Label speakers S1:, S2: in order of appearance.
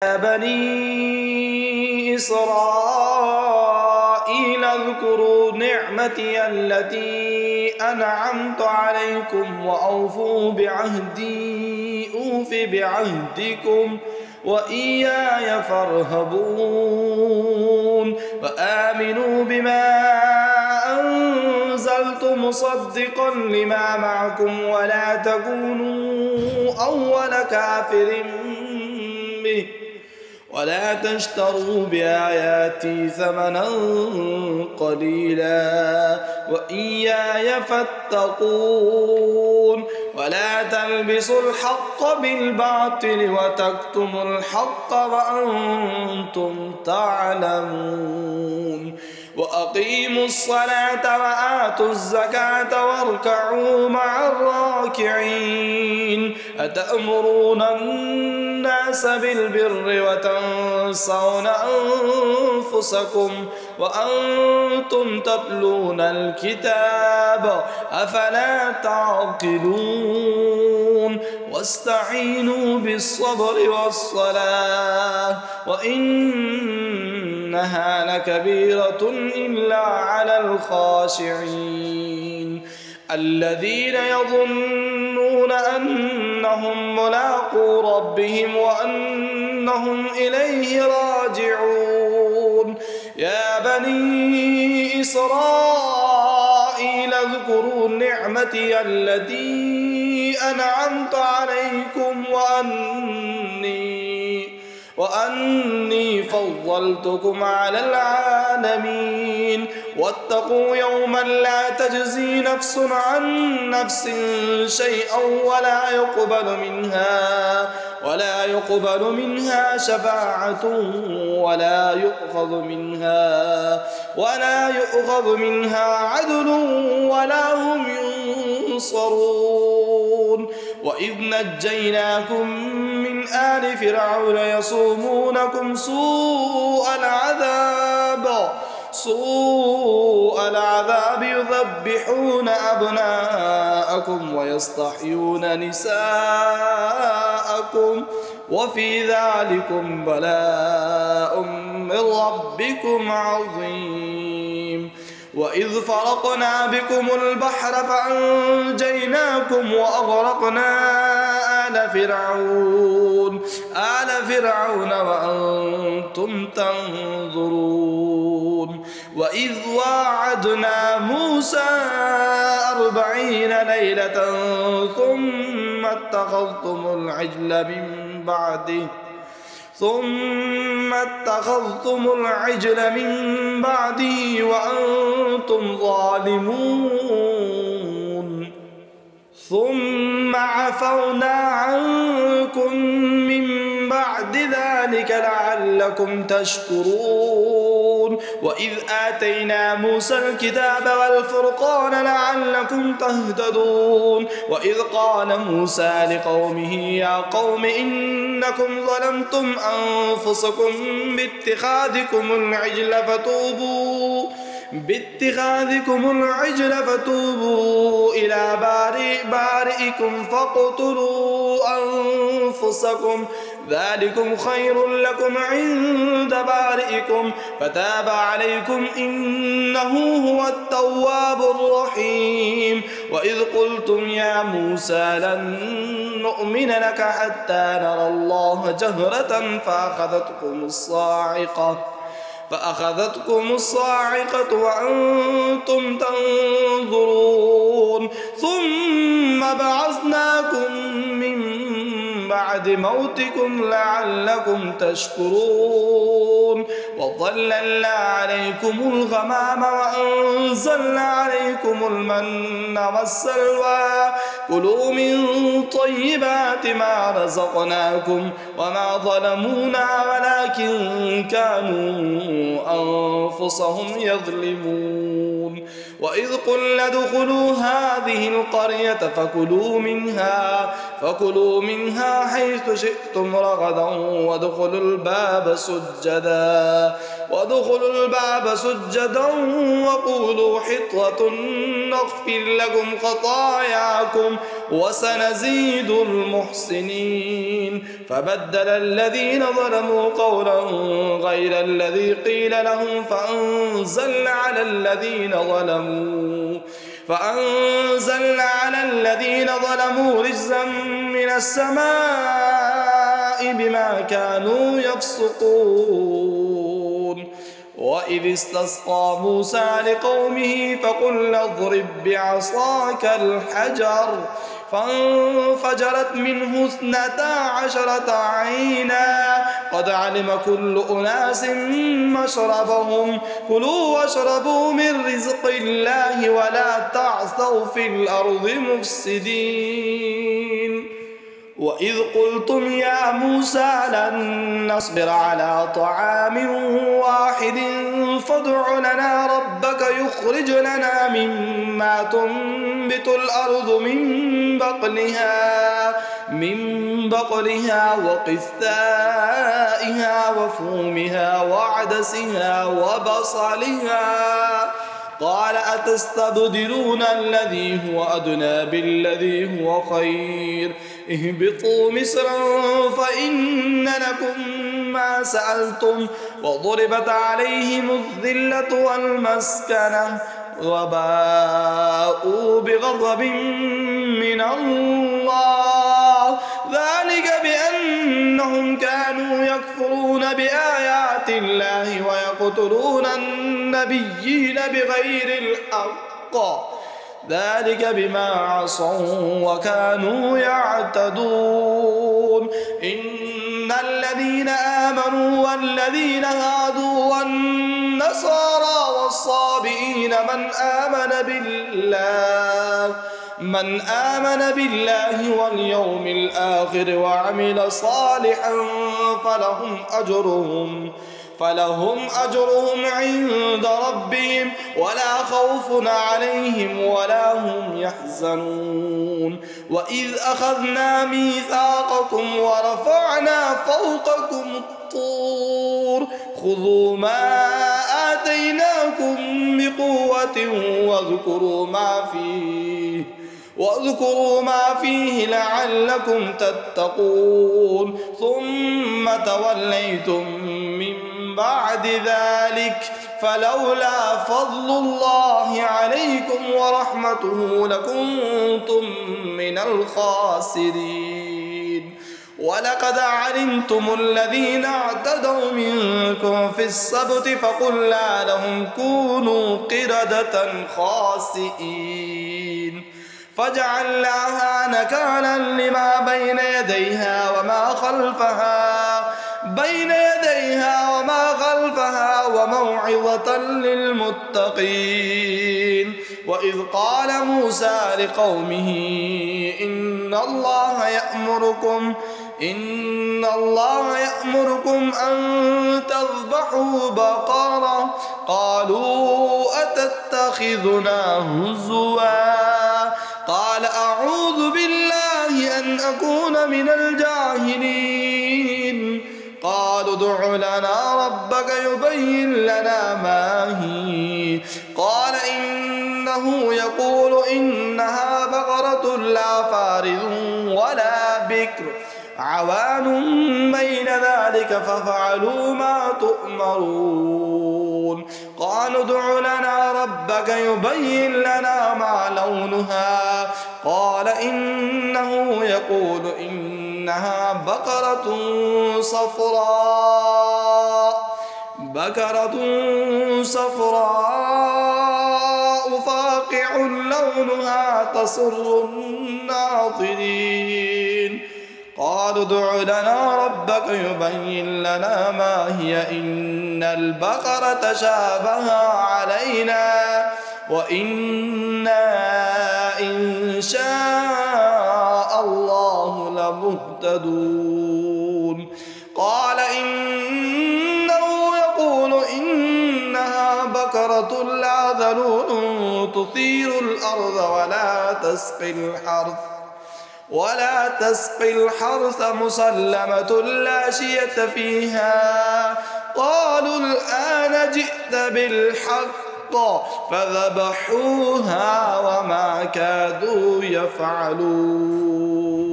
S1: يا بني إسرائيل اذكروا نعمتي التي أنعمت عليكم وأوفوا بعهدي أوف بعهدكم وإياي فارهبون وآمنوا بما أنزلت مصدقا لما معكم ولا تكونوا أول كافر به ولا تشتروا بآياتي ثمنا قليلا وإياي فاتقون ولا تلبسوا الحق بالباطل وتكتموا الحق وأنتم تعلمون وأقيموا الصلاة وآتوا الزكاة واركعوا مع الراكعين أتأمرون الناس بالبر وتنسون أنفسكم وأنتم تتلون الكتاب أفلا تعقلون واستعينوا بالصبر والصلاة وإنها لكبيرة إلا على الخاشعين الذين يظنون أنهم ملاقو ربهم وأنهم إليه راجعون يا بني إسرائيل اذكروا نعمتي التي أنعمت عليكم وأني فضلتكم على العالمين واتقوا يوما لا تجزي نفس عن نفس شيئا ولا يقبل منها شفاعة ولا يؤخذ منها عدل ولا هم ينصرون وإذ نجيناكم من آل فرعون يصومونكم سوء العذاب يذبحون أبناءكم ويستحيون نساءكم وفي ذلكم بلاء من ربكم عظيم وإذ فرقنا بكم البحر فأنجيناكم وأغرقنا آل فرعون وأنتم تنظرون وإذ واعدنا موسى 40 ليلة ثم اتخذتم العجل من بعده وأنتم ظالمون ثم عفونا عنكم من بعد ذلك لعلكم تشكرون وإذ آتينا موسى الكتاب والفرقان لعلكم تهتدون وإذ قال موسى لقومه يا قوم إنكم ظلمتم أنفسكم باتخاذكم العجل فتوبوا إلى بارئكم فاقتلوا أنفسكم ذلكم خير لكم عند بارئكم فتاب عليكم إنه هو التواب الرحيم وإذ قلتم يا موسى لن نؤمن لك حتى نرى الله جهرة فأخذتكم الصاعقة وأنتم تنظرون ثم بعثناكم من بعد موتكم لعلكم تشكرون وظللنا عليكم الغمام وأنزلنا عليكم المن والسلوى كلوا من طيبات ما رزقناكم وما ظلمونا ولكن كانوا أنفسهم يظلمون وإذ قلنا ادخلوا هذه القرية فكلوا منها حيث شئتم رغدا وادخلوا الباب سجدا وقولوا حطة نغفر لكم خطاياكم وسنزيد المحسنين فبدل الذين ظلموا قولا غير الذي قيل لهم فأنزلنا على الذين ظلموا رجزا من السماء بما كانوا يفسقون وإذ استسقى موسى لقومه فقلنا اضرب بعصاك الحجر فانفجرت منه 12 عينا قد علم كل أناس مشربهم كلوا واشربوا من رزق الله ولا تعثوا في الأرض مفسدين وإذ قلتم يا موسى لن نصبر على طعام واحد فادع لنا ربك يخرج لنا مما تنبت الأرض من بقلها وقثائها وفومها وعدسها وبصلها قال أتستبدلون الذي هو أدنى بالذي هو خير اهبطوا مصرا فإن لكم ما سألتم وضربت عليهم الذلة والمسكنة وباءوا بغضب من الله ذلك بأنهم كانوا يكفرون بآيات الله ويقتلون النبيين بغير الحق ذلك بما عصوا وكانوا يعتدون إن الذين آمنوا والذين هادوا والنصارى والصابئين من آمن بالله واليوم الآخر وعمل صالحا فلهم أجرهم عند ربهم ولا خوف عليهم ولا هم يحزنون وإذ أخذنا ميثاقكم ورفعنا فوقكم الطور خذوا ما آتيناكم بقوة واذكروا ما فيه لعلكم تتقون ثم توليتم من بعد ذلك فلولا فضل الله عليكم ورحمته لكنتم من الخاسرين ولقد علمتم الذين اعتدوا منكم في السبت فقلنا لهم كونوا قردة خاسئين فجعلناها نكالا لما بين يديها وما خلفها وموعظة للمتقين وإذ قال موسى لقومه إن الله يأمركم أن تذبحوا بقرة قالوا أتتخذنا هزوا قال أعوذ بالله أن أكون من الجاهلين قالوا ادع لنا ربك يبين لنا ما هي قال إنه يقول إنها بقرة لا فارض ولا بكر عوان بين ذلك ففعلوا ما تؤمرون قالوا ادع لنا ربك يبين لنا ما لونها قال إنه يقول إنها بقرة صفراء فاقع لونها تسر الناظرين قالوا ادع لنا ربك يبين لنا ما هي إن البقرة شابه علينا وإنا إن شاء الله لمهتدون قال إنه يقول إنها بقرة لا ذلول تثير الأرض ولا تسقي الحرث مسلمة لا شية فيها قالوا الآن جئت بالحق بالحق فذبحوها وما كادوا يفعلون.